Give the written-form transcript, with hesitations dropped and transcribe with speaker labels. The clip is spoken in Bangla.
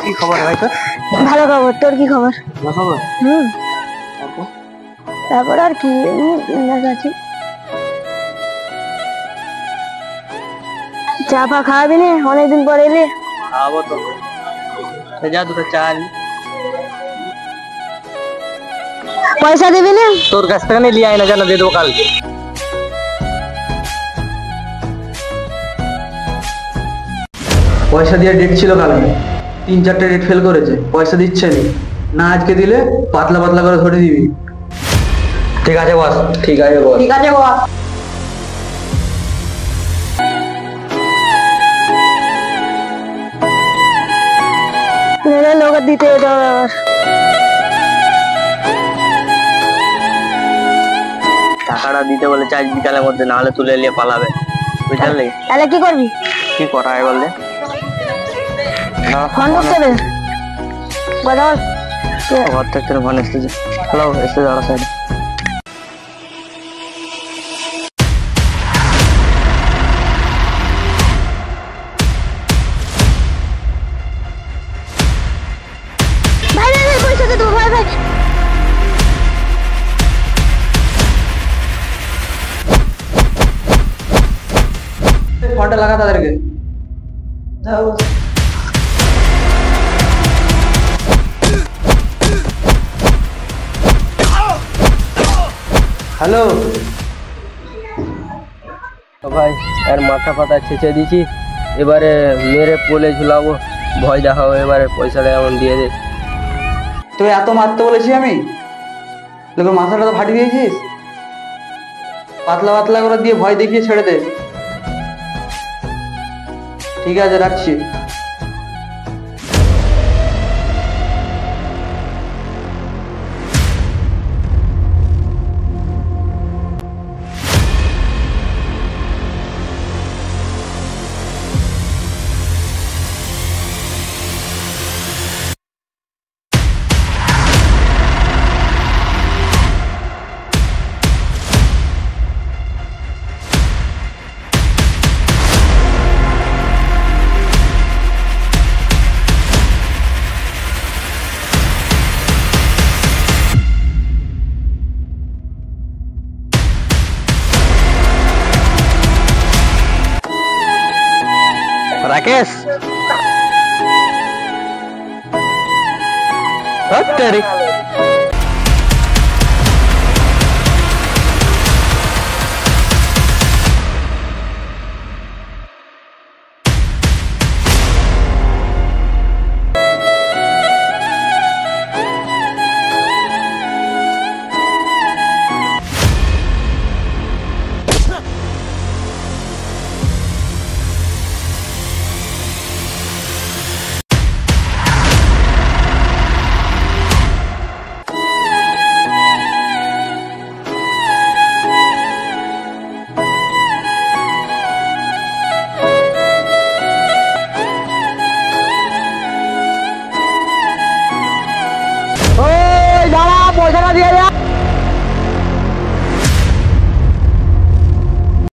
Speaker 1: কি খবর ভাই তোর?
Speaker 2: ভালো খবর। তোর কি খবর?
Speaker 1: ভালো খবর।
Speaker 2: তারপর আর কি আছি। চা ফা খাওয়াবি না? অনেকদিন পরে এলে।
Speaker 1: খাওয়াবো তো। যা দুটো চা আনি।
Speaker 2: পয়সা দিবি না?
Speaker 1: তোর কাছ থেকে নিয়ে আয় না, জানা দিয়ে দেবো কালকে।
Speaker 3: পয়সা দিয়ে ডেট ছিল কালকে, 3-4টে ডেট ফেল করেছে, পয়সা দিচ্ছে না। আজকে দিলে পাতলা পাতলা করে ধরে দিবি।
Speaker 1: ঠিক আছে বস।
Speaker 3: ঠিক আছে বল।
Speaker 2: ঠিক আছে বস। লোক দিতে যেতে হবে আবার।
Speaker 1: টাকাটা দিতে বলে চাই বিকালের মধ্যে, না হলে তুলে নিয়ে পালাবে, বুঝলি?
Speaker 2: তাহলে কি করবি?
Speaker 1: কি করা হয় বললে?
Speaker 2: ফোন করতে হবে।
Speaker 1: ঘর থেকে ফোন এসেছে। হ্যালো, এসে দাঁড়া সাইডে।
Speaker 2: ভাই ভাই ভাই পয়সা দে তো ভাই ভাই।
Speaker 3: ফোনটা লাগা তাদেরকে। হ্যালো
Speaker 1: ভাই আর মাথা পাতা ছেঁচে দিছি, এবারে মেরে পোলে ঝুলাবো, ভয় দেখাবো, এবারে পয়সাটা এমন দিয়ে দে।
Speaker 3: তুই এত মারতে বলেছি আমি? লোকের মাথাটা তো ফাটিয়ে দিয়েছিস। পাতলা পাতলা করে দিয়ে ভয় দেখিয়ে ছেড়ে দে। ঠিক আছে, রাখছি।
Speaker 1: রাকেশ, হ্যাঁ